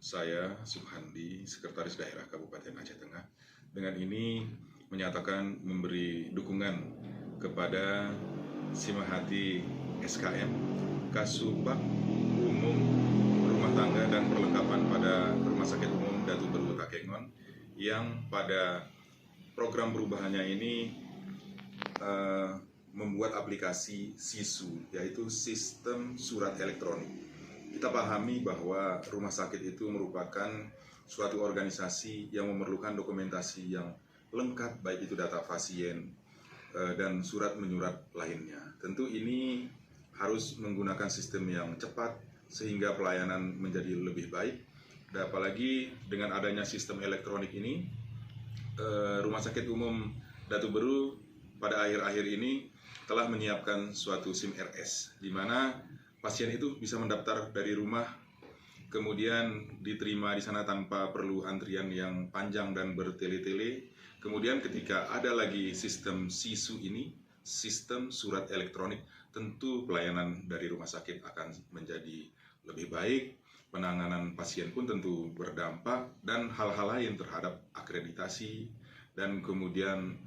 Saya Subhandi, Sekretaris Daerah Kabupaten Aceh Tengah, dengan ini menyatakan memberi dukungan kepada Simahati SKM, Kasubag Umum Rumah Tangga dan Perlengkapan pada Rumah Sakit Umum Datu Beru Takengon, yang pada program perubahannya ini membuat aplikasi SISU, yaitu Sistem Surat Elektronik. Kita pahami bahwa rumah sakit itu merupakan suatu organisasi yang memerlukan dokumentasi yang lengkap, baik itu data pasien dan surat menyurat lainnya. Tentu ini harus menggunakan sistem yang cepat sehingga pelayanan menjadi lebih baik. Dan apalagi dengan adanya sistem elektronik ini, Rumah Sakit Umum Datu Beru pada akhir-akhir ini telah menyiapkan suatu SIM RS, di mana pasien itu bisa mendaftar dari rumah, kemudian diterima di sana tanpa perlu antrian yang panjang dan bertele-tele. Kemudian ketika ada lagi sistem SISU ini, sistem surat elektronik, tentu pelayanan dari rumah sakit akan menjadi lebih baik, penanganan pasien pun tentu berdampak, dan hal-hal lain terhadap akreditasi, dan kemudian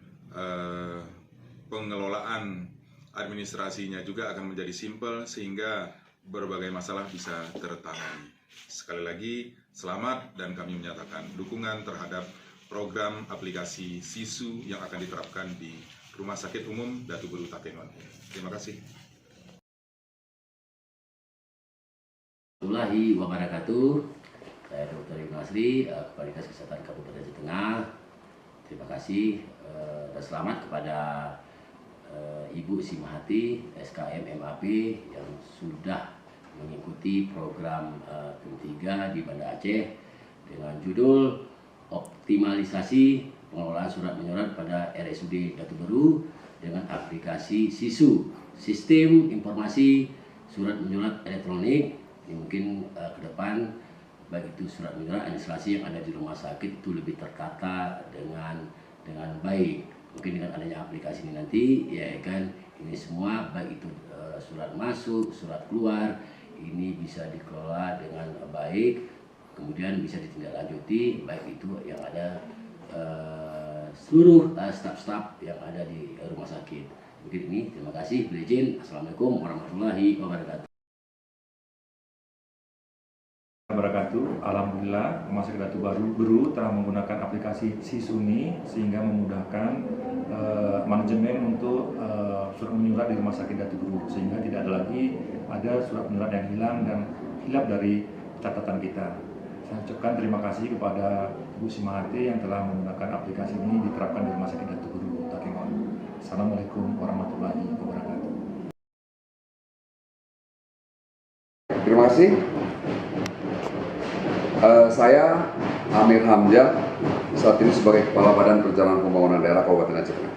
pengelolaan administrasinya juga akan menjadi simpel sehingga berbagai masalah bisa tertangani. Sekali lagi, selamat, dan kami menyatakan dukungan terhadap program aplikasi SISU yang akan diterapkan di Rumah Sakit Umum Datu Beru Takengon. Terima kasih. Warahmatullahi wabarakatuh. Saya Dr. Ibnu Asri, Kepala Dinas Kesehatan Kabupaten Aceh Tengah. Terima kasih dan selamat kepada Ibu Simahati SKM MAP yang sudah mengikuti program PIM 3 di Banda Aceh dengan judul Optimalisasi Pengelolaan Surat Menyurat pada RSUD Datu Beru dengan aplikasi SISU, Sistem Informasi Surat Menyurat Elektronik. Ini mungkin ke depan baik itu surat menyurat administrasi yang ada di rumah sakit itu lebih tertata dengan baik. Mungkin dengan adanya aplikasi ini nanti, ya kan, ini semua baik itu surat masuk, surat keluar, ini bisa dikelola dengan baik, kemudian bisa ditindaklanjuti, baik itu yang ada seluruh staf-staf yang ada di rumah sakit. Mungkin ini, terima kasih, bila izin. Assalamualaikum warahmatullahi wabarakatuh. Alhamdulillah, Rumah Sakit Datu Beru telah menggunakan aplikasi SISU ini sehingga memudahkan manajemen untuk surat menyurat di Rumah Sakit Datu Beru, sehingga tidak ada lagi surat menyurat yang hilang dan hilap dari catatan kita. Saya ucapkan terima kasih kepada Ibu Simahati yang telah menggunakan aplikasi ini diterapkan di Rumah Sakit Datu Beru Takengon. Assalamualaikum warahmatullahi wabarakatuh. Terima kasih. Saya Amir Hamzah, saat ini sebagai Kepala Badan Perencanaan Pembangunan Daerah Kabupaten Aceh Tengah.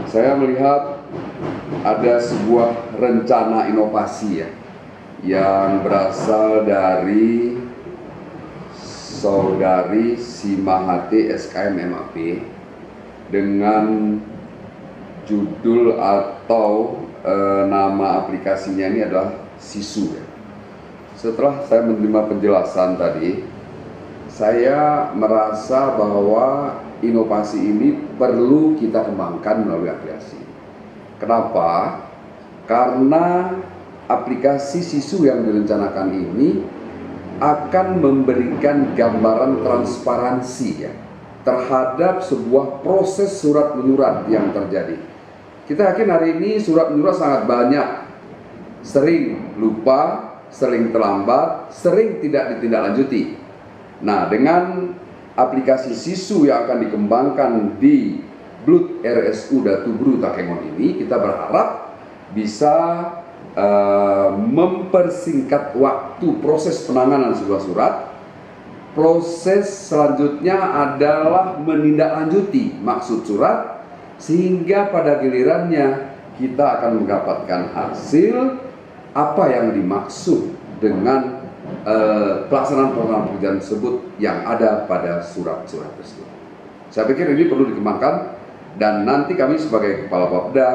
Saya melihat ada sebuah rencana inovasi yang berasal dari Saudari Simahati SKM MAP dengan judul atau nama aplikasinya ini adalah SISU. Setelah saya menerima penjelasan tadi, saya merasa bahwa inovasi ini perlu kita kembangkan melalui aplikasi. Kenapa? Karena aplikasi SISU yang direncanakan ini akan memberikan gambaran transparansi terhadap sebuah proses surat menyurat yang terjadi. Kita yakin hari ini surat menyurat sangat banyak, sering lupa, sering terlambat, sering tidak ditindaklanjuti. Nah, dengan aplikasi SISU yang akan dikembangkan di BLUT RSU Datu Beru Takengon ini, kita berharap bisa mempersingkat waktu proses penanganan sebuah surat. Proses selanjutnya adalah menindaklanjuti maksud surat, sehingga pada gilirannya kita akan mendapatkan hasil apa yang dimaksud dengan pelaksanaan program pekerjaan tersebut yang ada pada surat-surat tersebut. Saya pikir ini perlu dikembangkan, dan nanti kami sebagai Kepala Bapda,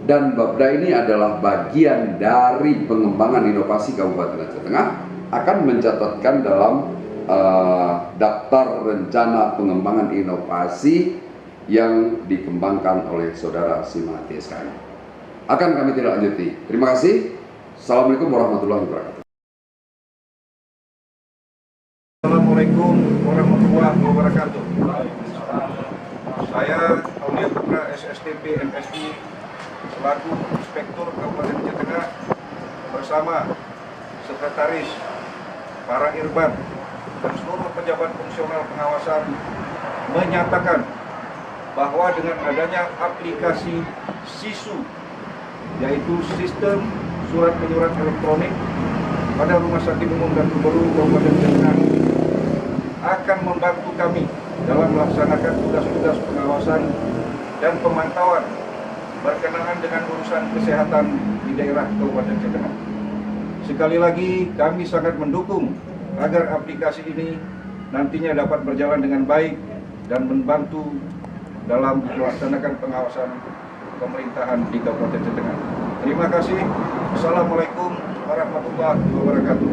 dan Bapda ini adalah bagian dari pengembangan inovasi Kabupaten Aceh Tengah, akan mencatatkan dalam daftar rencana pengembangan inovasi yang dikembangkan oleh saudara Simahati SKM. Akan kami tindak lanjuti. Terima kasih. Assalamualaikum warahmatullahi wabarakatuh. Assalamualaikum warahmatullahi wabarakatuh. Saya Aulia Putra SSTP MSI selaku Inspektur Kabupaten Aceh Tengah bersama Sekretaris, para Irban, dan seluruh pejabat fungsional pengawasan menyatakan bahwa dengan adanya aplikasi SISU, yaitu Sistem Surat Menyurat Elektronik pada Rumah Sakit Umum Datu Beru Kabupaten Aceh Tengah, akan membantu kami dalam melaksanakan tugas-tugas pengawasan dan pemantauan berkenaan dengan urusan kesehatan di daerah Kabupaten Aceh Tengah. Sekali lagi, kami sangat mendukung agar aplikasi ini nantinya dapat berjalan dengan baik dan membantu dalam melaksanakan pengawasan pemerintahan di Kabupaten Aceh Tengah. Terima kasih. Assalamualaikum warahmatullahi wabarakatuh.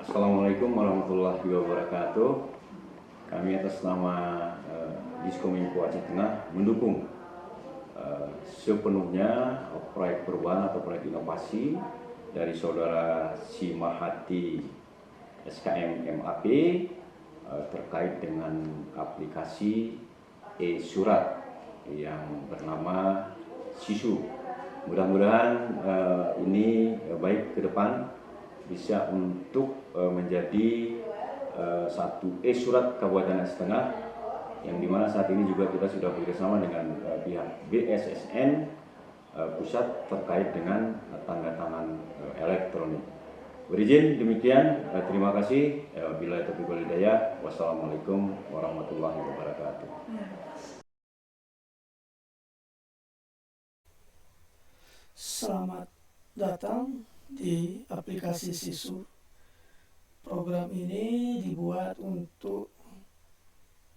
Assalamualaikum warahmatullahi wabarakatuh. Kami atas nama Diskominfo Aceh Tengah mendukung sepenuhnya proyek perubahan atau proyek inovasi dari saudara Simahati SKM MAP terkait dengan aplikasi e-surat yang bernama SISU. Mudah-mudahan ini baik ke depan bisa untuk menjadi satu e-surat Kabupaten Aceh Tengah, yang dimana saat ini juga kita sudah bekerjasama dengan pihak BSSN pusat terkait dengan tanda tangan elektronik. Berizin demikian, terima kasih. Billahi taufiq wal hidayah. Wassalamualaikum warahmatullahi wabarakatuh. Selamat datang di aplikasi SISU. Program ini dibuat untuk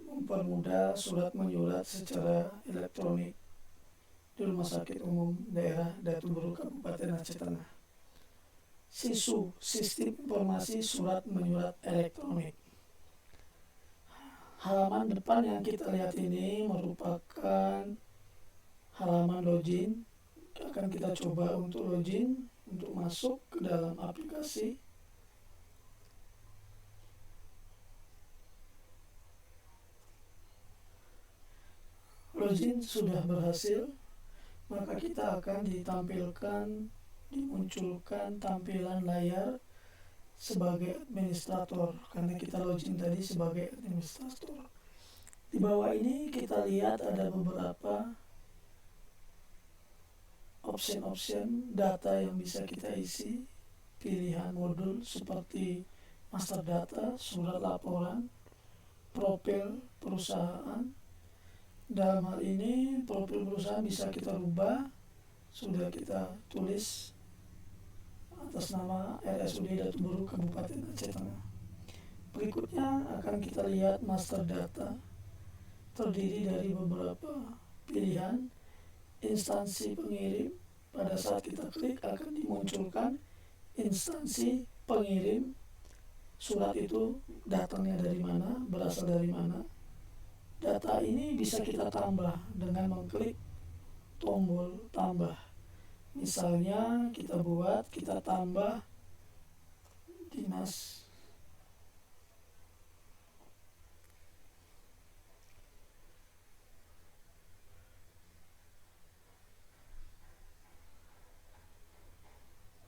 mempermudah surat menyurat secara elektronik di Rumah Sakit Umum Daerah Datu Beru Kabupaten Aceh Tengah. SISU, Sistem Informasi Surat Menyurat Elektronik. Halaman depan yang kita lihat ini merupakan halaman login. Akan kita coba untuk login, untuk masuk ke dalam aplikasi. Login sudah berhasil, maka kita akan dimunculkan tampilan layar sebagai administrator, karena kita login tadi sebagai administrator. Di bawah ini kita lihat ada beberapa option data yang bisa kita isi, pilihan modul seperti master data, surat laporan, profil perusahaan. Dalam hal ini profil perusahaan bisa kita rubah, sudah kita tulis atas nama RSUD Datu Beru Kabupaten Aceh Tengah. Berikutnya akan kita lihat master data, terdiri dari beberapa pilihan instansi pengirim. Pada saat kita klik akan dimunculkan instansi pengirim surat itu, datangnya dari mana, berasal dari mana. Data ini bisa kita tambah dengan mengklik tombol tambah. Misalnya kita tambah dinas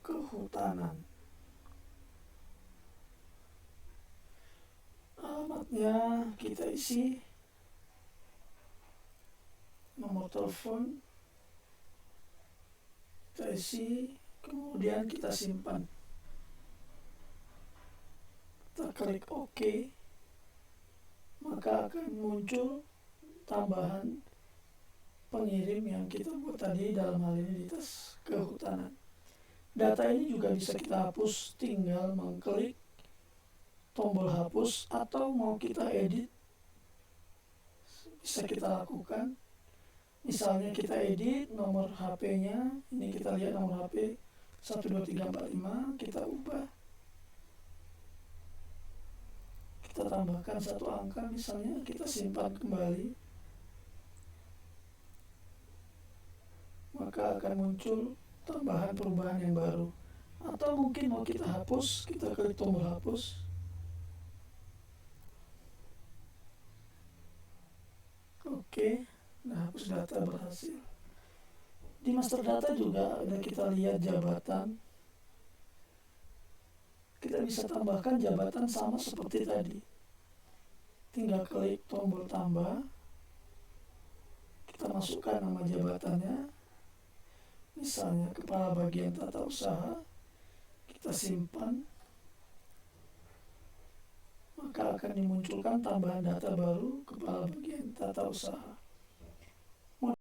kehutanan. Alamatnya kita isi, nomor telepon kita isi, kemudian kita simpan. Kita klik OK, maka akan muncul tambahan pengirim yang kita buat tadi, dalam hal ini dinas kehutanan. Data ini juga bisa kita hapus, tinggal mengklik tombol hapus, atau mau kita edit bisa kita lakukan. Misalnya kita edit nomor HP-nya, ini kita lihat nomor HP 12345 kita ubah, kita tambahkan satu angka, misalnya kita simpan kembali, maka akan muncul tambahan perubahan yang baru. Atau mungkin mau kita hapus, kita klik tombol hapus. Oke, nah hapus data berhasil. Di master data juga ada, kita lihat jabatan. Kita bisa tambahkan jabatan sama seperti tadi. Tinggal klik tombol tambah. Kita masukkan nama jabatannya. Misalnya kepala bagian tata usaha. Kita simpan. Maka akan dimunculkan tambahan data baru kepala bagian tata usaha.